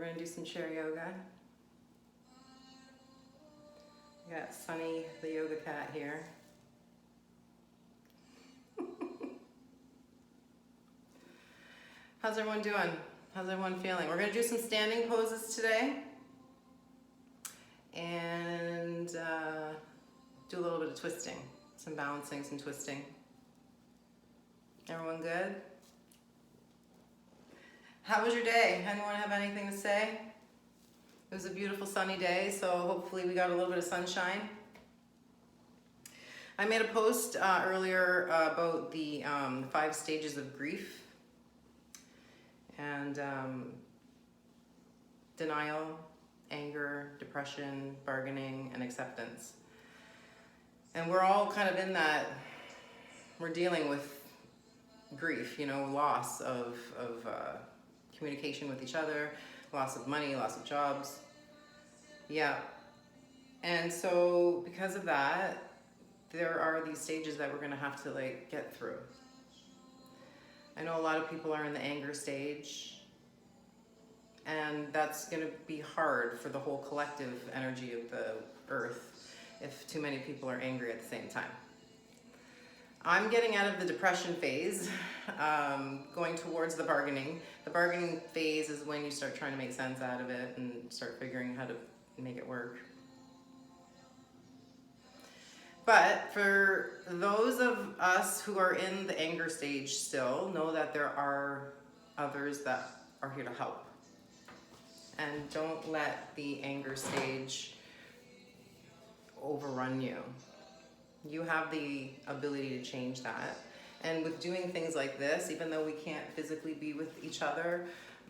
gonna do some chair yoga. We got Sunny, the yoga cat, here. How's everyone doing? How's everyone feeling? We're gonna do some standing poses today. And do a little bit of twisting. Some balancing, some twisting. Everyone good? How was your day? Anyone have anything to say? It was a beautiful sunny day, so hopefully we got a little bit of sunshine. I made a post earlier about the 5 stages of grief and denial, anger, depression, bargaining, and acceptance. And we're all kind of in that, we're dealing with grief, you know, loss of communication with each other, loss of money, loss of jobs. Yeah. And so because of that, there are these stages that we're gonna have to like get through. I know a lot of people are in the anger stage, and that's gonna be hard for the whole collective energy of the earth if too many people are angry at the same time. I'm getting out of the depression phase, going towards the bargaining. The bargaining phase is when you start trying to make sense out of it and start figuring how to make it work. But for those of us who are in the anger stage still, know that there are others that are here to help. And don't let the anger stage overrun you. You have the ability to change that. And with doing things like this, even though we can't physically be with each other,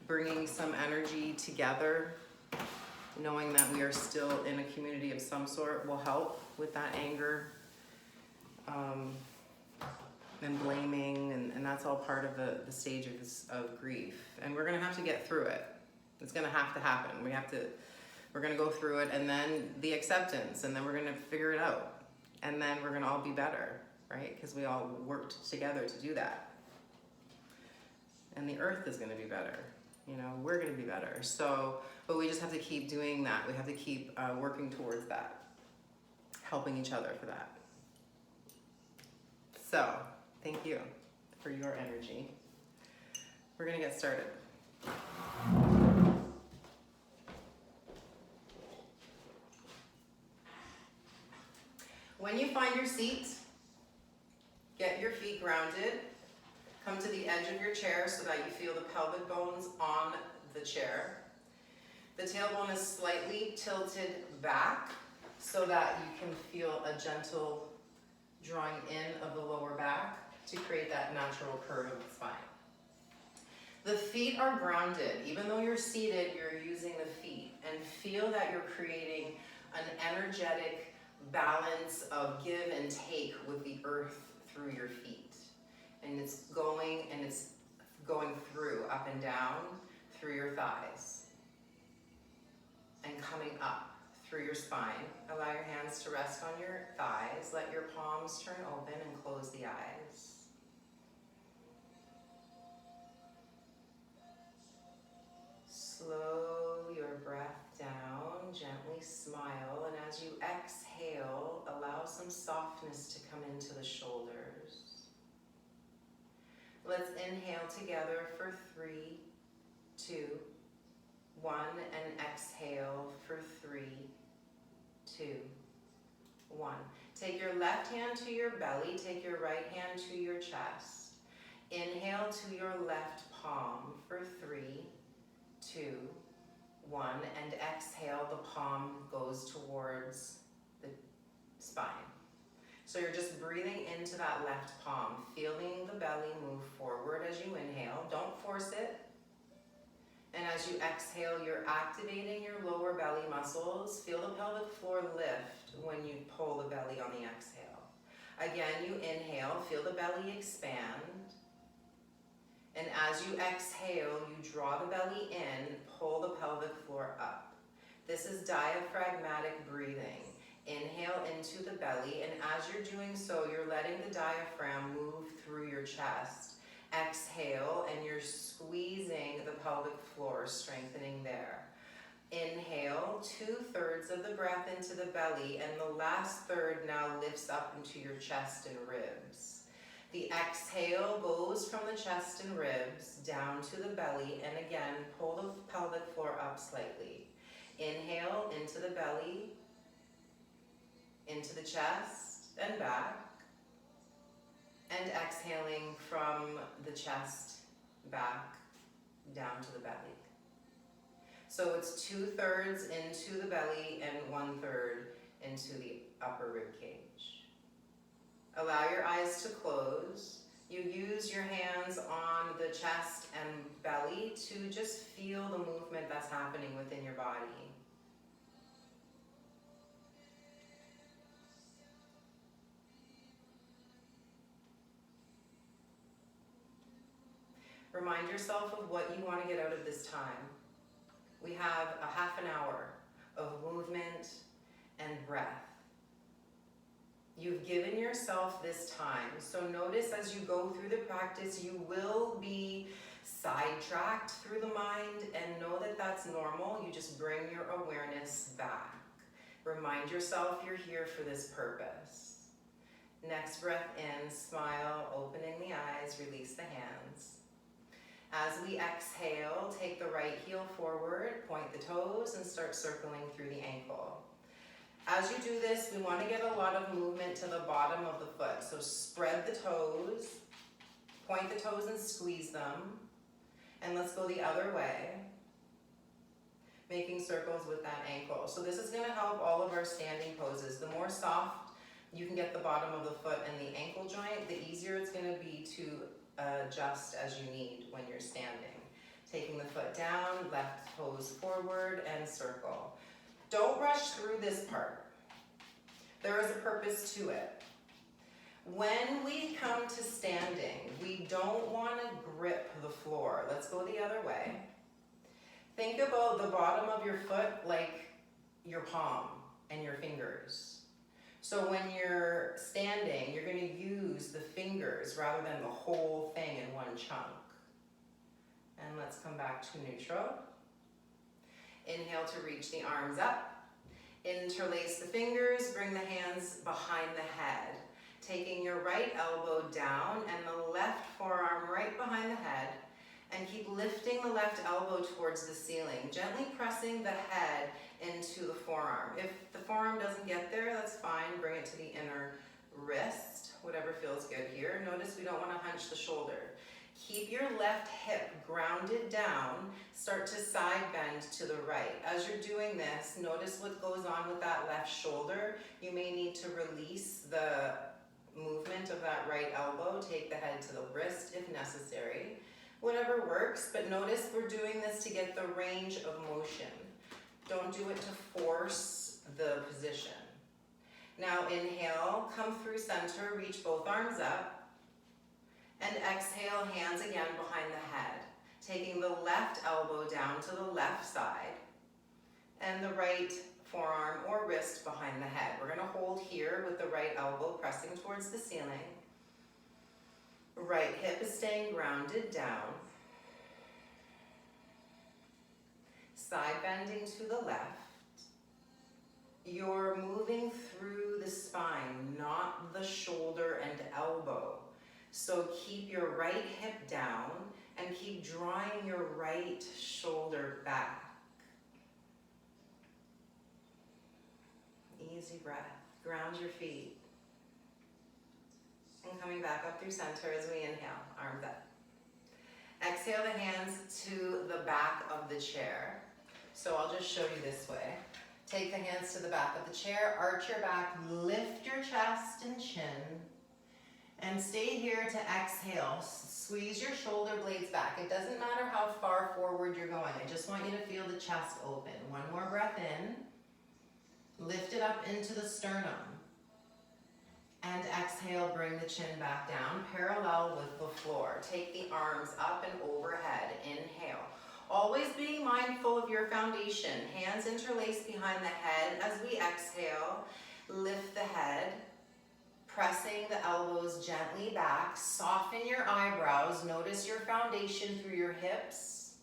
bringing some energy together, knowing that we are still in a community of some sort will help with that anger and blaming, and that's all part of the stages of grief. And we're gonna have to get through it. It's gonna have to happen. We're gonna go through it, and then the acceptance, and then we're gonna figure it out. And then we're gonna all be better, right? Because we all worked together to do that. And the earth is gonna be better. You know, we're gonna be better. So, but we just have to keep doing that. We have to keep working towards that, helping each other for that. So, thank you for your energy. We're gonna get started. When you find your seat, get your feet grounded. Come to the edge of your chair so that you feel the pelvic bones on the chair. The tailbone is slightly tilted back so that you can feel a gentle drawing in of the lower back to create that natural curve of the spine. The feet are grounded. Even though you're seated, you're using the feet, and feel that you're creating an energetic balance of give and take with the earth through your feet. And it's going through, up and down, through your thighs. And coming up through your spine. Allow your hands to rest on your thighs. Let your palms turn open and close the eyes. Slow your breath down, gently smile, and as you exhale, allow some softness to come into the shoulders. Let's inhale together for 3, 2, 1, and exhale for 3, 2, 1. Take your left hand to your belly, take your right hand to your chest. Inhale to your left palm for 3, 2, 1, and exhale, the palm goes towards the spine. So you're just breathing into that left palm, feeling the belly move forward as you inhale. Don't force it. And as you exhale, you're activating your lower belly muscles. Feel the pelvic floor lift when you pull the belly on the exhale. Again, you inhale, feel the belly expand. And as you exhale, you draw the belly in, pull the pelvic floor up. This is diaphragmatic breathing. Inhale into the belly, and as you're doing so, you're letting the diaphragm move through your chest. Exhale, and you're squeezing the pelvic floor, strengthening there. Inhale, 2/3 of the breath into the belly, and the last third now lifts up into your chest and ribs. The exhale goes from the chest and ribs down to the belly, and again, pull the pelvic floor up slightly. Inhale into the belly, into the chest and back, and exhaling from the chest back down to the belly. So it's 2/3 into the belly and 1/3 into the upper rib cage. Allow your eyes to close. You use your hands on the chest and belly to just feel the movement that's happening within your body. Remind yourself of what you want to get out of this time. We have a half an hour of movement and breath. You've given yourself this time, so notice as you go through the practice, you will be sidetracked through the mind, and know that that's normal. You just bring your awareness back. Remind yourself you're here for this purpose. Next breath in, smile, opening the eyes, release the hands. As we exhale, take the right heel forward, point the toes, and start circling through the ankle. As you do this, we want to get a lot of movement to the bottom of the foot. So spread the toes, point the toes and squeeze them. And let's go the other way, making circles with that ankle. So this is going to help all of our standing poses. The more soft you can get the bottom of the foot and the ankle joint, the easier it's going to be to adjust as you need when you're standing. Taking the foot down, left toes forward, and circle. Don't rush through this part. There is a purpose to it. When we come to standing, we don't want to grip the floor. Let's go the other way. Think about the bottom of your foot like your palm and your fingers. So when you're standing, you're going to use the fingers rather than the whole thing in one chunk. And let's come back to neutral. Inhale to reach the arms up. Interlace the fingers, bring the hands behind the head. Taking your right elbow down and the left forearm right behind the head. And keep lifting the left elbow towards the ceiling, gently pressing the head into the forearm. If the forearm doesn't get there, that's fine. Bring it to the inner wrist, whatever feels good here. Notice we don't want to hunch the shoulder. Keep your left hip grounded down. Start to side bend to the right. As you're doing this, notice what goes on with that left shoulder. You may need to release the movement of that right elbow. Take the head to the wrist if necessary. Whatever works, but notice we're doing this to get the range of motion. Don't do it to force the position. Now inhale, come through center, reach both arms up, and exhale, hands again behind the head. Taking the left elbow down to the left side, and the right forearm or wrist behind the head. We're going to hold here with the right elbow pressing towards the ceiling. Right hip is staying grounded down. Side bending to the left. You're moving through the spine, not the shoulder and elbow. So keep your right hip down and keep drawing your right shoulder back. Easy breath. Ground your feet. And coming back up through center as we inhale, arms up. Exhale the hands to the back of the chair. So I'll just show you this way. Take the hands to the back of the chair, arch your back, lift your chest and chin, and stay here to exhale. Squeeze your shoulder blades back. It doesn't matter how far forward you're going. I just want you to feel the chest open. One more breath in. Lift it up into the sternum. And exhale, bring the chin back down, parallel with the floor. Take the arms up and overhead. Inhale. Always being mindful of your foundation. Hands interlaced behind the head as we exhale. Lift the head. pressing the elbows gently back. Soften your eyebrows. Notice your foundation through your hips.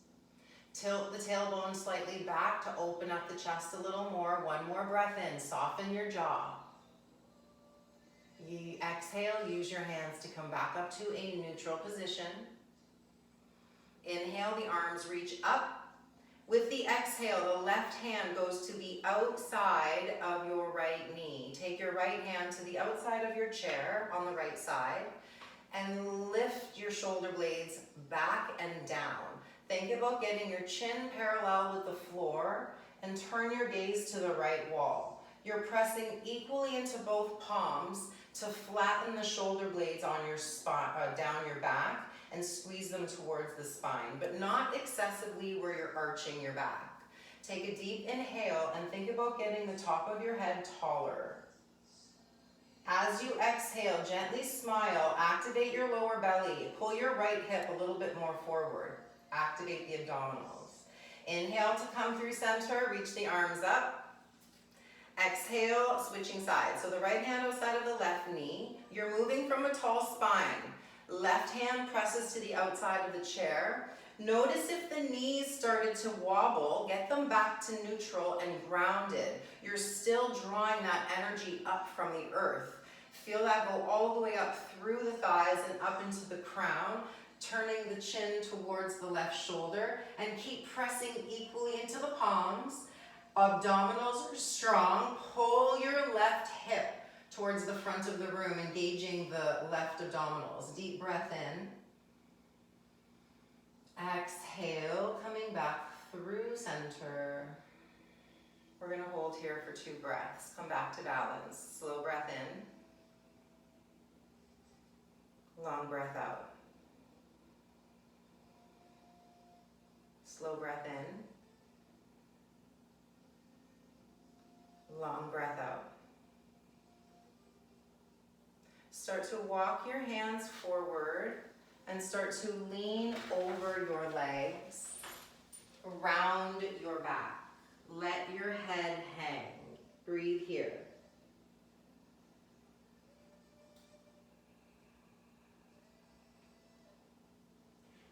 Tilt the tailbone slightly back to open up the chest a little more. One more breath in. Soften your jaw. You exhale, use your hands to come back up to a neutral position. Inhale, the arms reach up. With the exhale, the left hand goes to the outside of your right knee. Take your right hand to the outside of your chair on the right side and lift your shoulder blades back and down. Think about getting your chin parallel with the floor and turn your gaze to the right wall. You're pressing equally into both palms to flatten the shoulder blades on your spine, down your back, and squeeze them towards the spine, but not excessively where you're arching your back. Take a deep inhale and think about getting the top of your head taller. As you exhale, gently smile, activate your lower belly, pull your right hip a little bit more forward, activate the abdominals. Inhale to come through center, reach the arms up. Exhale, switching sides. So the right hand outside of the left knee, you're moving from a tall spine. Left hand presses to the outside of the chair. Notice if the knees started to wobble, get them back to neutral and grounded. You're still drawing that energy up from the earth. Feel that go all the way up through the thighs and up into the crown, turning the chin towards the left shoulder, and keep pressing equally into the palms. Abdominals are strong. Pull your left hip towards the front of the room, engaging the left abdominals. Deep breath in. Exhale, coming back through center. We're going to hold here for 2 breaths. Come back to balance. Slow breath in. Long breath out. Slow breath in. Long breath out. Start to walk your hands forward and start to lean over your legs, round your back. Let your head hang. Breathe here.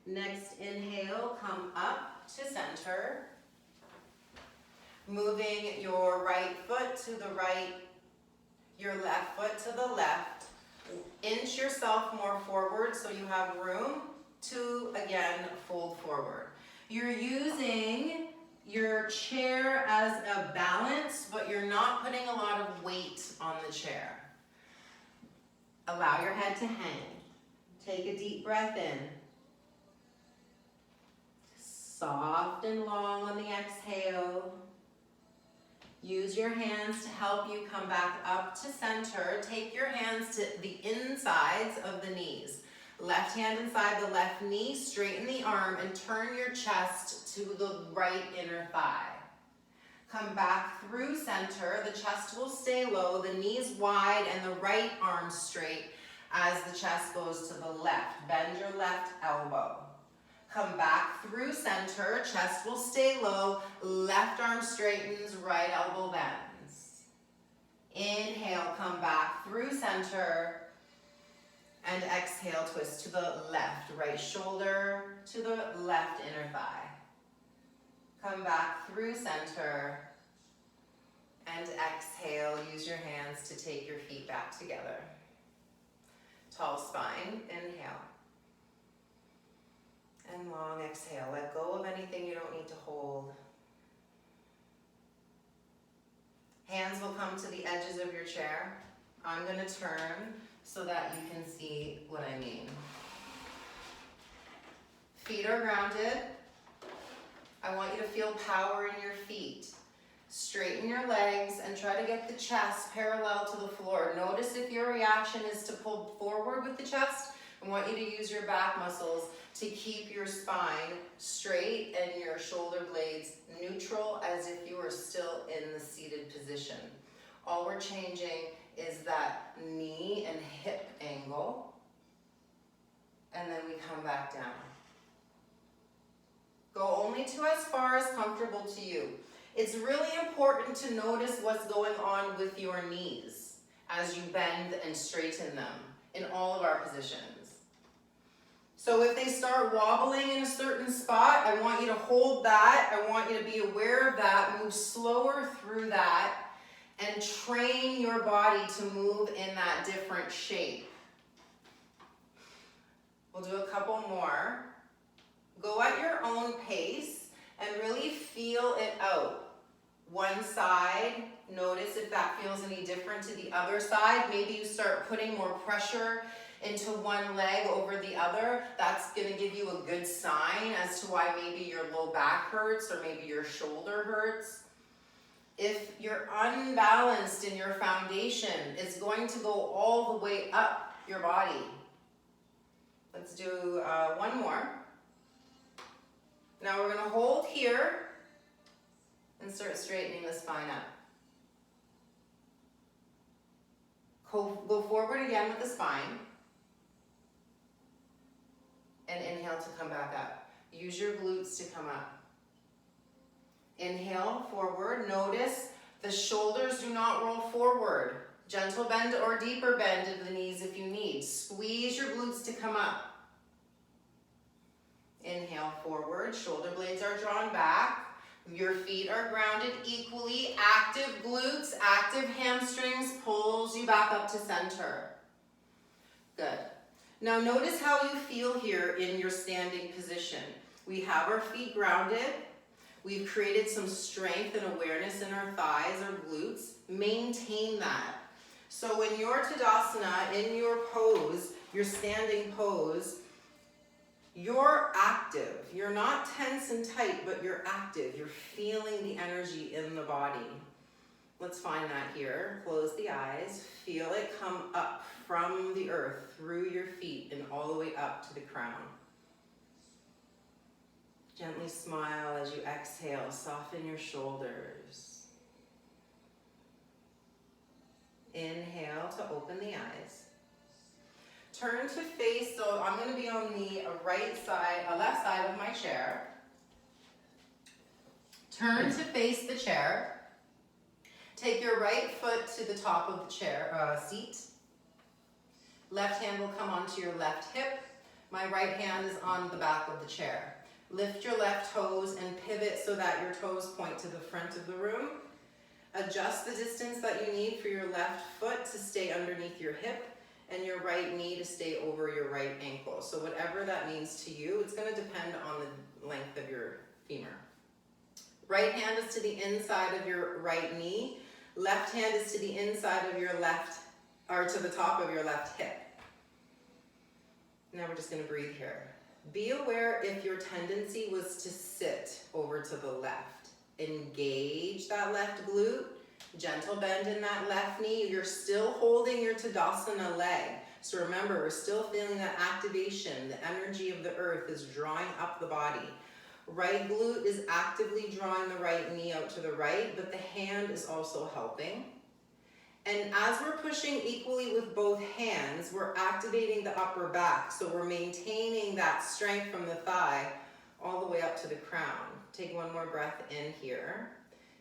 Next inhale, come up to center. Moving your right foot to the right, your left foot to the left. Inch yourself more forward so you have room to, again, fold forward. You're using your chair as a balance, but you're not putting a lot of weight on the chair. Allow your head to hang. Take a deep breath in. Soft and long on the exhale. Use your hands to help you come back up to center. Take your hands to the insides of the knees. Left hand inside the left knee, straighten the arm and turn your chest to the right inner thigh. Come back through center. The chest will stay low, the knees wide and the right arm straight as the chest goes to the left. Bend your left elbow. Come back through center, chest will stay low, left arm straightens, right elbow bends. Inhale, come back through center, and exhale, twist to the left, right shoulder to the left inner thigh. Come back through center, and exhale, use your hands to take your feet back together. Tall spine, inhale. And long exhale. Let go of anything you don't need to hold. Hands will come to the edges of your chair. I'm going to turn so that you can see what I mean. Feet are grounded. I want you to feel power in your feet. Straighten your legs and try to get the chest parallel to the floor. Notice if your reaction is to pull forward with the chest. I want you to use your back muscles to keep your spine straight and your shoulder blades neutral as if you were still in the seated position. All we're changing is that knee and hip angle, and then we come back down. Go only to as far as comfortable to you. It's really important to notice what's going on with your knees. as you bend and straighten them in all of our positions. So if they start wobbling in a certain spot, I want you to hold that. I want you to be aware of that, move slower through that, and train your body to move in that different shape. We'll do a couple more. Go at your own pace and really feel it out. One side, notice if that feels any different to the other side. Maybe you start putting more pressure into one leg over the other. That's going to give you a good sign as to why maybe your low back hurts or maybe your shoulder hurts. If you're unbalanced in your foundation, it's going to go all the way up your body. Let's do one more. Now we're going to hold here and start straightening the spine up. Go forward again with the spine. And inhale to come back up. Use your glutes to come up. Inhale, forward. Notice the shoulders do not roll forward. Gentle bend or deeper bend of the knees if you need. Squeeze your glutes to come up. Inhale, forward. Shoulder blades are drawn back. Your feet are grounded equally. Active glutes, active hamstrings pulls you back up to center. Good. Now notice how you feel here in your standing position. We have our feet grounded. We've created some strength and awareness in our thighs or glutes. Maintain that. So when you're Tadasana, in your pose, your standing pose, you're active. You're not tense and tight, but you're active. You're feeling the energy in the body. Let's find that here. Close the eyes. Feel it come up from the earth, through your feet, and all the way up to the crown. Gently smile as you exhale. Soften your shoulders. Inhale to open the eyes. Turn to face, so I'm going to be on the left side of my chair. Turn to face the chair. Take your right foot to the top of the chair seat. Left hand will come onto your left hip. My right hand is on the back of the chair. Lift your left toes and pivot so that your toes point to the front of the room. Adjust the distance that you need for your left foot to stay underneath your hip and your right knee to stay over your right ankle. So whatever that means to you, it's going to depend on the length of your femur. Right hand is to the inside of your right knee. Left hand is to the inside of your left, or to the top of your left hip. Now we're just going to breathe here. Be aware if your tendency was to sit over to the left. Engage that left glute. Gentle bend in that left knee. You're still holding your Tadasana leg. So remember, we're still feeling that activation. The energy of the earth is drawing up the body. Right glute is actively drawing the right knee out to the right, but the hand is also helping. And as we're pushing equally with both hands, we're activating the upper back. So we're maintaining that strength from the thigh all the way up to the crown. Take one more breath in here.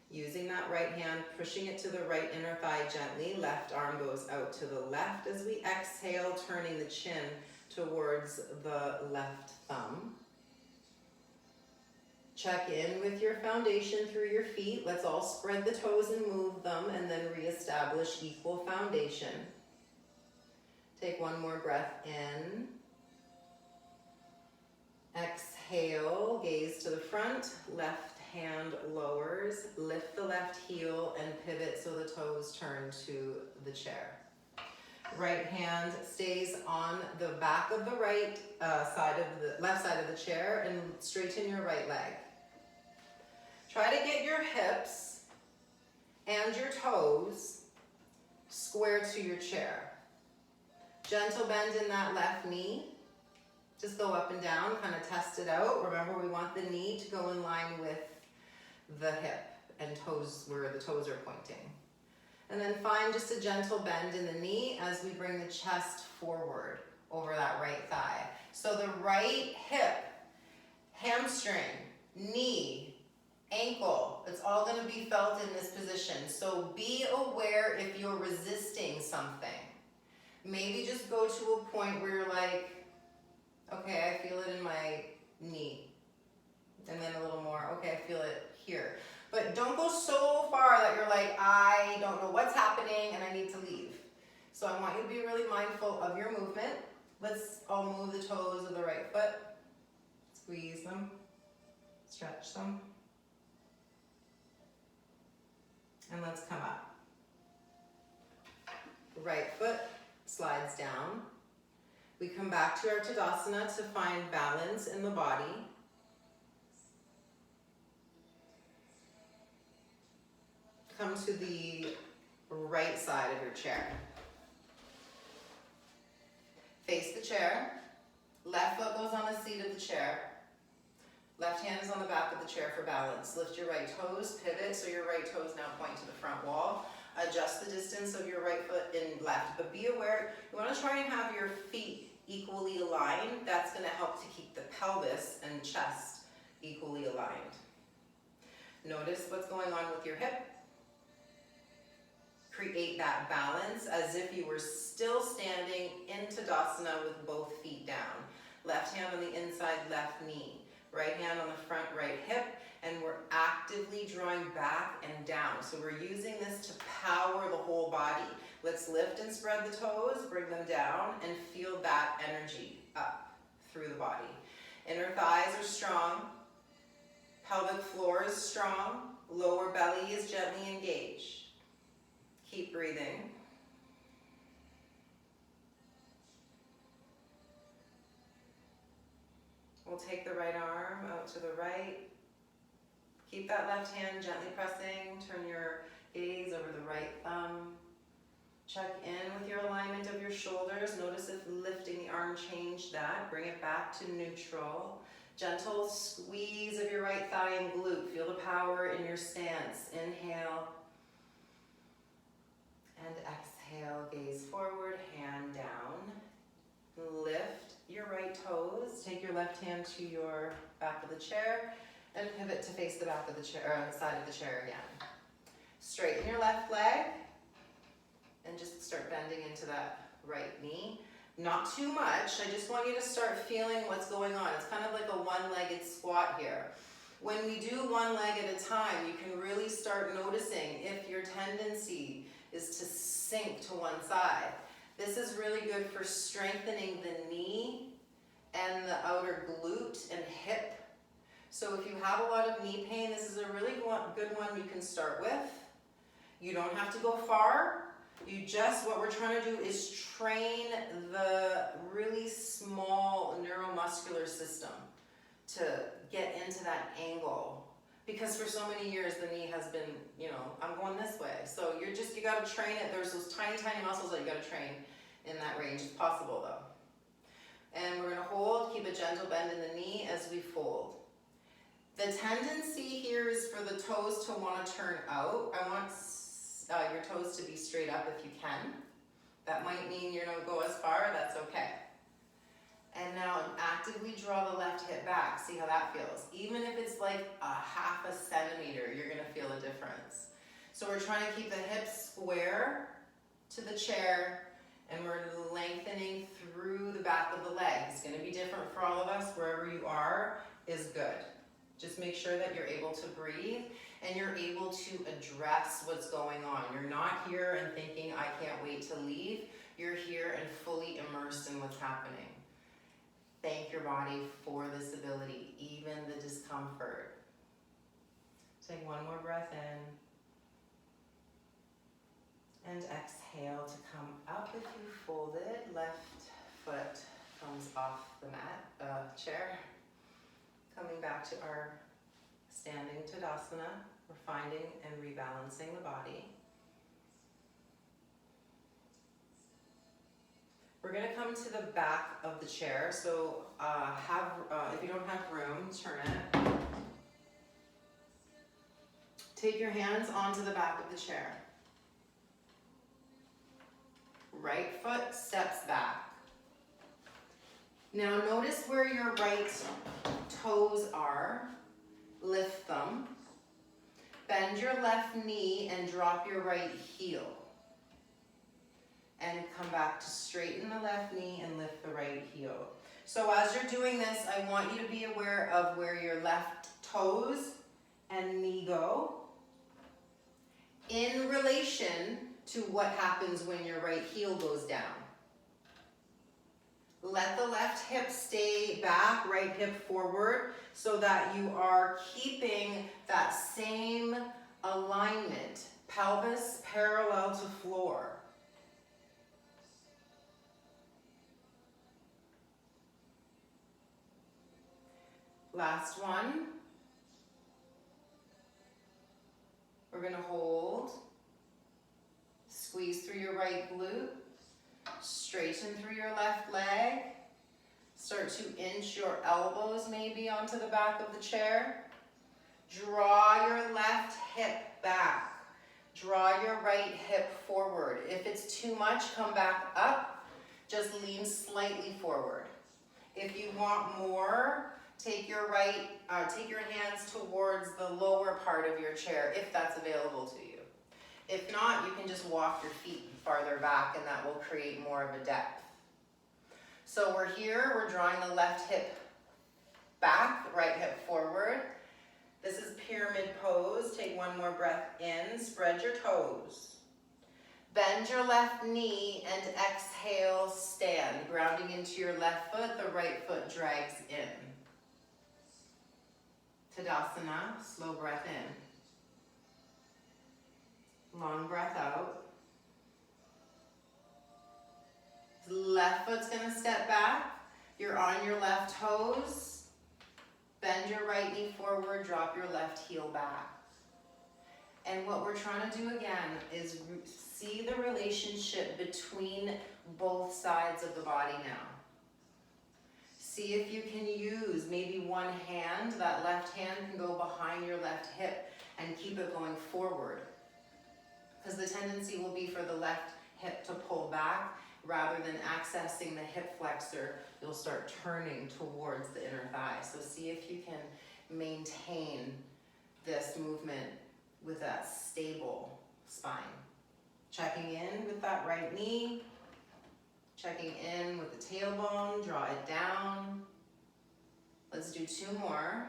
Using that right hand, pushing it to the right inner thigh gently. Left arm goes out to the left as we exhale, turning the chin towards the left thumb. Check in with your foundation through your feet. Let's all spread the toes and move them, and then reestablish equal foundation. Take one more breath in. Exhale, gaze to the front, left hand lowers, lift the left heel and pivot so the toes turn to the chair. Right hand stays on the back of the right side of the left side of the chair and straighten your right leg. Try to get your hips and your toes square to your chair. Gentle bend in that left knee. Just go up and down, kind of test it out. Remember, we want the knee to go in line with the hip and toes where the toes are pointing. And then find just a gentle bend in the knee as we bring the chest forward over that right thigh. So the right hip, hamstring, knee, ankle. It's all going to be felt in this position. So be aware if you're resisting something. Maybe just go to a point where you're like, okay, I feel it in my knee. And then a little more, okay, I feel it here. But don't go so far that you're like, I don't know what's happening and I need to leave. So I want you to be really mindful of your movement. Let's all move the toes of the right foot. Squeeze them. Stretch them. And let's come up. Right foot slides down. We come back to our Tadasana to find balance in the body. Come to the right side of your chair. Face the chair. Left foot goes on the seat of the chair. Left hand is on the back of the chair for balance. Lift your right toes, pivot, so your right toes now point to the front wall. Adjust the distance of your right foot in left, but be aware, you want to try and have your feet equally aligned. That's going to help to keep the pelvis and chest equally aligned. Notice what's going on with your hip. Create that balance as if you were still standing in Tadasana with both feet down. Left hand on the inside left knee. Right hand on the front right hip, and we're actively drawing back and down. So we're using this to power the whole body. Let's lift and spread the toes, bring them down, and feel that energy up through the body. Inner thighs are strong. Pelvic floor is strong. Lower belly is gently engaged. Keep breathing. We'll take the right arm out to the right. Keep that left hand gently pressing. Turn your gaze over the right thumb. Check in with your alignment of your shoulders. Notice if lifting the arm changed that. Bring it back to neutral. Gentle squeeze of your right thigh and glute. Feel the power in your stance. Inhale. And exhale. Gaze forward, hand down. Lift your right toes. Take your left hand to your back of the chair and pivot to face the back of the chair, or the side of the chair again. Straighten your left leg and just start bending into that right knee. Not too much. I just want you to start feeling what's going on. It's kind of like a one-legged squat here. When we do one leg at a time, you can really start noticing if your tendency is to sink to one side. This is really good for strengthening the knee and the outer glute and hip. So if you have a lot of knee pain, this is a really good one you can start with. You don't have to go far. What we're trying to do is train the really small neuromuscular system to get into that angle. Because for so many years, the knee has been, I'm going this way. So you got to train it. There's those tiny, tiny muscles that you got to train in that range. It's possible though. And we're going to hold, keep a gentle bend in the knee as we fold. The tendency here is for the toes to want to turn out. I want your toes to be straight up if you can. That might mean you don't go as far, that's okay. And now actively draw the left hip back. See how that feels. Even if it's like a half a centimeter, you're gonna feel a difference. So we're trying to keep the hips square to the chair, and we're lengthening through the back of the leg. It's gonna be different for all of us. Wherever you are is good. Just make sure that you're able to breathe and you're able to address what's going on. You're not here and thinking, I can't wait to leave. You're here and fully immersed in what's happening. Thank your body for this ability, even the discomfort. Take one more breath in. And exhale to come up if you folded. Left foot comes off the mat, chair. Coming back to our standing Tadasana. We're finding and rebalancing the body. We're going to come to the back of the chair, so if you don't have room, turn it. Take your hands onto the back of the chair. Right foot steps back. Now notice where your right toes are. Lift them. Bend your left knee and drop your right heel. And come back to straighten the left knee and lift the right heel. So as you're doing this, I want you to be aware of where your left toes and knee go in relation to what happens when your right heel goes down. Let the left hip stay back, right hip forward, so that you are keeping that same alignment, pelvis parallel to floor. Last one. We're going to hold, squeeze through your right glute, straighten through your left leg, start to inch your elbows maybe onto the back of the chair. Draw your left hip back. Draw your right hip forward. If it's too much, come back up. Just lean slightly forward. If you want more, take your hands towards the lower part of your chair, if that's available to you. If not, you can just walk your feet farther back, and that will create more of a depth. So we're here, we're drawing the left hip back, right hip forward. This is pyramid pose. Take one more breath in, spread your toes. Bend your left knee and exhale, stand. Grounding into your left foot, the right foot drags in. Tadasana, slow breath in. Long breath out. Left foot's gonna step back. You're on your left toes. Bend your right knee forward, drop your left heel back. And what we're trying to do again is see the relationship between both sides of the body now. See if you can use maybe one hand, that left hand can go behind your left hip and keep it going forward. Because the tendency will be for the left hip to pull back rather than accessing the hip flexor. You'll start turning towards the inner thigh. So see if you can maintain this movement with a stable spine. Checking in with that right knee. Checking in with the tailbone, draw it down. Let's do two more.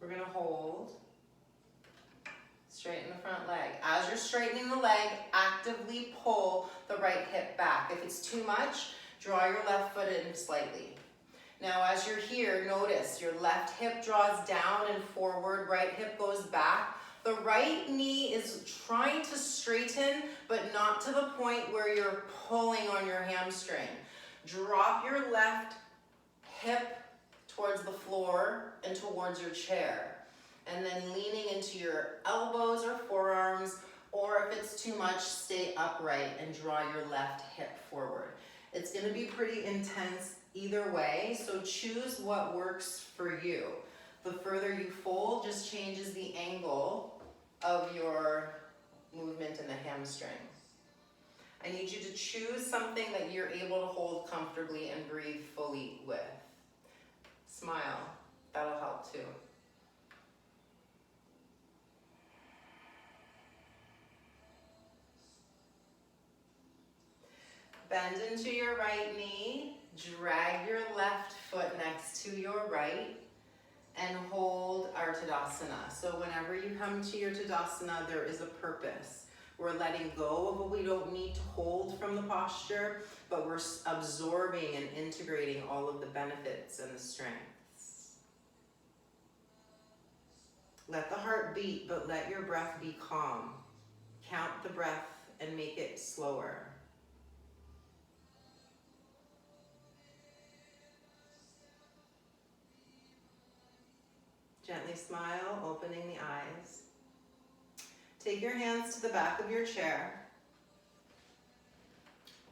We're gonna hold. Straighten the front leg. As you're straightening the leg, actively pull the right hip back. If it's too much, draw your left foot in slightly. Now as you're here, notice your left hip draws down and forward, right hip goes back. The right knee is trying to straighten, but not to the point where you're pulling on your hamstring. Drop your left hip towards the floor and towards your chair. And then leaning into your elbows or forearms, or if it's too much, stay upright and draw your left hip forward. It's gonna be pretty intense either way, so choose what works for you. The further you fold just changes the angle of your movement in the hamstring. I need you to choose something that you're able to hold comfortably and breathe fully with. Smile, that'll help too. Bend into your right knee, drag your left foot next to your right, and hold our Tadasana. So whenever you come to your Tadasana, there is a purpose. We're letting go of what we don't need to hold from the posture, but we're absorbing and integrating all of the benefits and the strengths. Let the heart beat, but let your breath be calm. Count the breath and make it slower. Gently smile, opening the eyes. Take your hands to the back of your chair.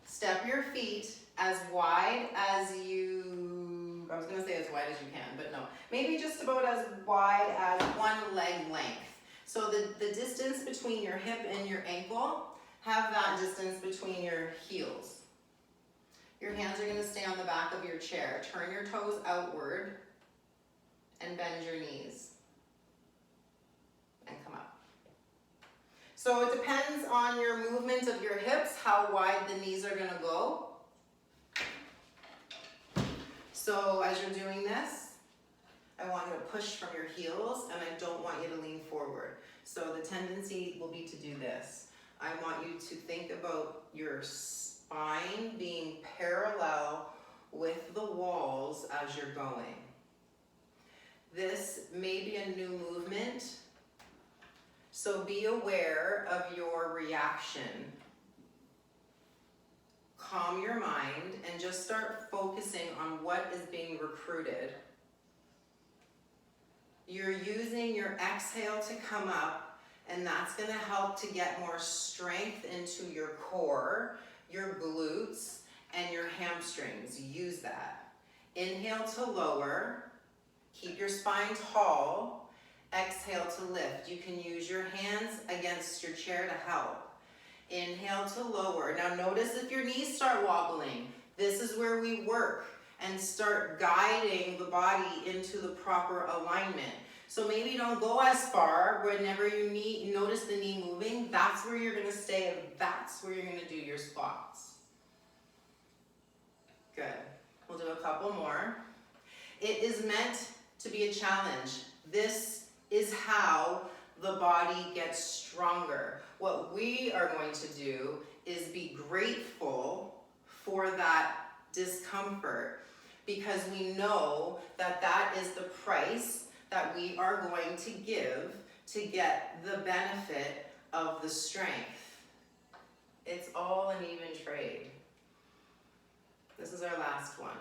Step your feet as wide as you, I was gonna say as wide as you can, but no. Maybe just about as wide as one leg length. So the distance between your hip and your ankle, have that distance between your heels. Your hands are gonna stay on the back of your chair. Turn your toes outward and bend your knees. And come up. So it depends on your movement of your hips, how wide the knees are gonna go. So as you're doing this, I want you to push from your heels and I don't want you to lean forward. So the tendency will be to do this. I want you to think about your spine being parallel with the walls as you're going. This may be a new movement, so be aware of your reaction. Calm your mind and just start focusing on what is being recruited. You're using your exhale to come up, and that's going to help to get more strength into your core, your glutes, and your hamstrings. Use that. Inhale to lower. Keep your spine tall. Exhale to lift. You can use your hands against your chair to help. Inhale to lower. Now notice if your knees start wobbling. This is where we work and start guiding the body into the proper alignment. So maybe don't go as far. Whenever you notice the knee moving, that's where you're gonna stay and that's where you're gonna do your squats. Good. We'll do a couple more. It is meant to be a challenge. This is how the body gets stronger. What we are going to do is be grateful for that discomfort, because we know that that is the price that we are going to give to get the benefit of the strength. It's all an even trade. This is our last one.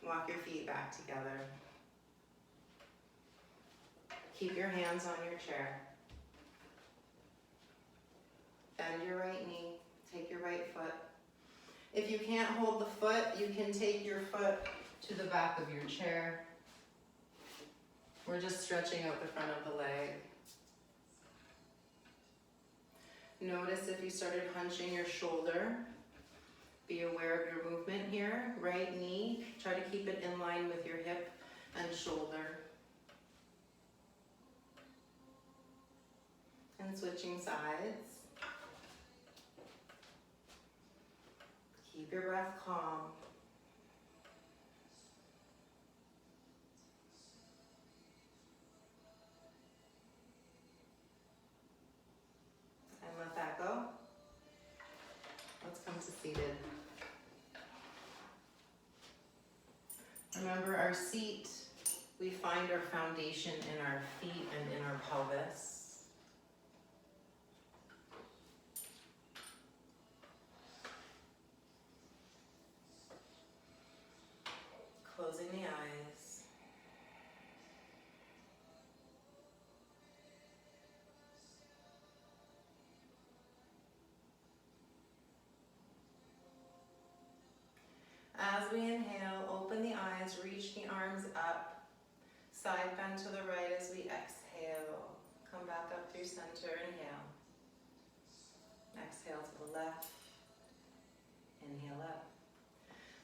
Walk your feet back together. Keep your hands on your chair. Bend your right knee. Take your right foot. If you can't hold the foot, you can take your foot to the back of your chair. We're just stretching out the front of the leg. Notice if you started hunching your shoulder. Be aware of your movement here. Right knee, try to keep it in line with your hip and shoulder. And switching sides. Keep your breath calm. And let that go. Let's come to seated. Remember our seat, we find our foundation in our feet and in our pelvis. Closing the eyes. As we inhale, open the eyes, reach the arms up. Side bend to the right as we exhale. Come back up through center, inhale. Exhale to the left. Inhale up.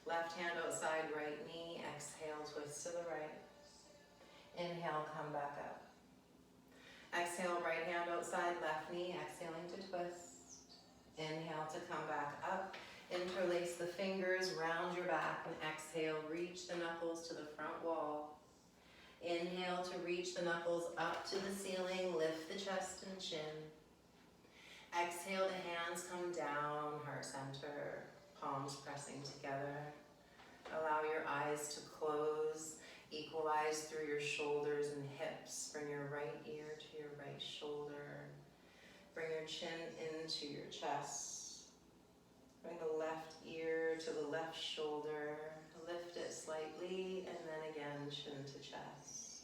Left hand outside right knee, exhale, twist to the right. Inhale, come back up. Exhale, right hand outside left knee, exhaling to twist. Inhale to come back up. Interlace the fingers, round your back, and exhale, reach the knuckles to the front wall. Inhale to reach the knuckles up to the ceiling, lift the chest and chin. Exhale, the hands come down, heart center, palms pressing together. Allow your eyes to close, equalize through your shoulders and hips. Bring your right ear to your right shoulder. Bring your chin into your chest. Bring the left ear to the left shoulder. Lift it slightly, and then again, chin to chest.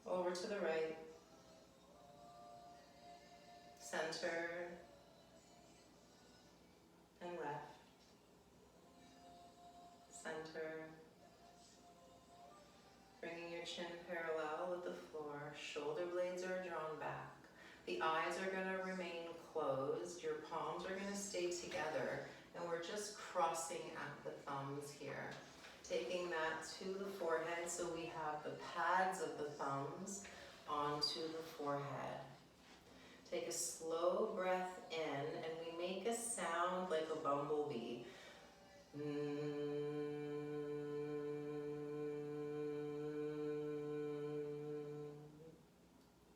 Over to the right. Center. And left. Center. Bringing your chin parallel with the floor. Shoulder blades are drawn back. The eyes are going to remain closed. closed. Your palms are gonna stay together, and we're just crossing at the thumbs here. Taking that to the forehead, so we have the pads of the thumbs onto the forehead. Take a slow breath in, and we make a sound like a bumblebee.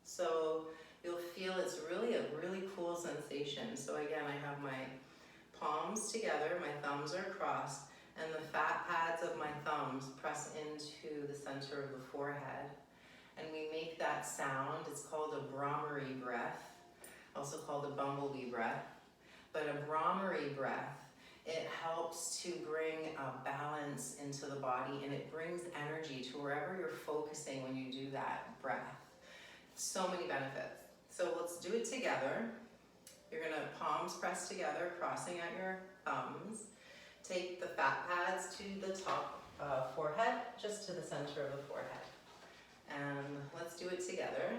So you'll feel it's really a really cool sensation. So again, I have my palms together, my thumbs are crossed, and the fat pads of my thumbs press into the center of the forehead. And we make that sound. It's called a Bramaree breath, also called a bumblebee breath. But a Bramaree breath, it helps to bring a balance into the body, and it brings energy to wherever you're focusing when you do that breath. So many benefits. So let's do it together. You're gonna palms press together, crossing at your thumbs. Take the fat pads to the top forehead, just to the center of the forehead. And let's do it together.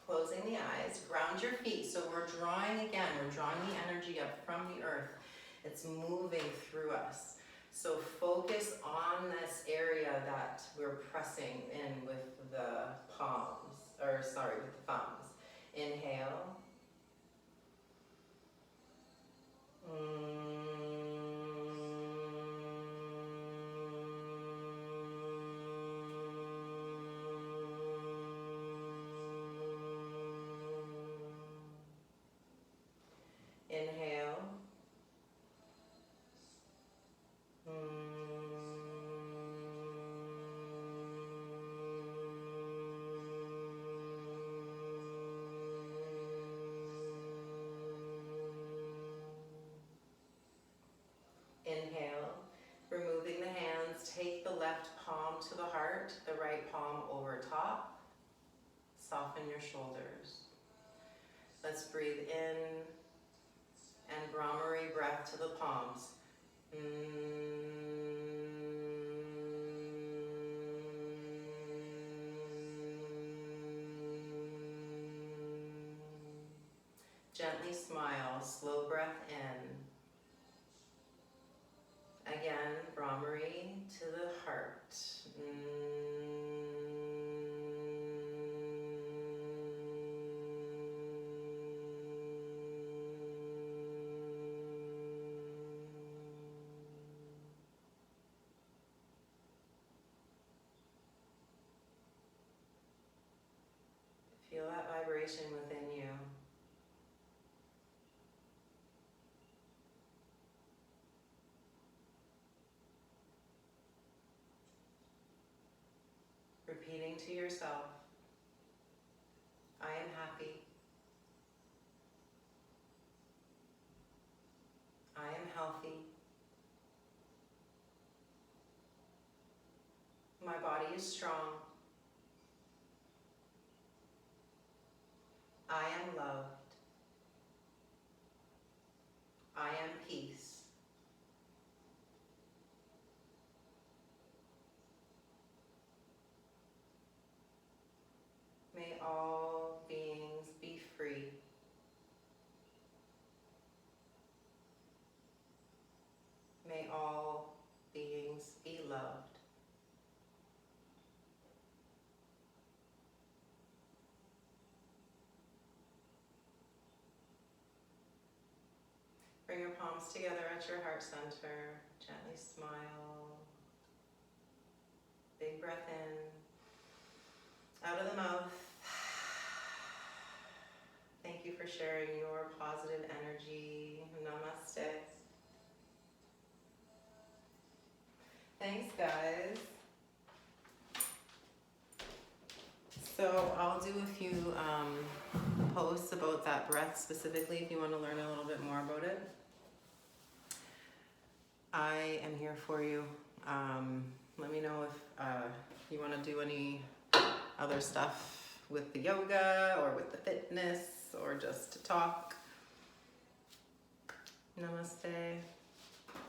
Closing the eyes, ground your feet. So we're drawing the energy up from the earth. It's moving through us. So focus on this area that we're pressing in with the with the thumbs. Inhale. Inhale. Inhale, removing the hands, take the left palm to the heart, the right palm over top. Soften your shoulders. Let's breathe in and Bramaree breath to the palms. Gently smile, slow breath in. Again, Bramaree to the heart. Feel that vibration within you. Repeating to yourself, I am happy. I am healthy. My body is strong. I am loved. I am peace. May all beings be free. May all beings be loved. Bring your palms together at your heart center. Gently smile. Big breath in. Out of the mouth. Thank you for sharing your positive energy. Namaste. Thanks, guys. So I'll do a few posts about that breath specifically if you want to learn a little bit more about it. I am here for you. Let me know if you want to do any other stuff with the yoga or with the fitness or just to talk. Namaste.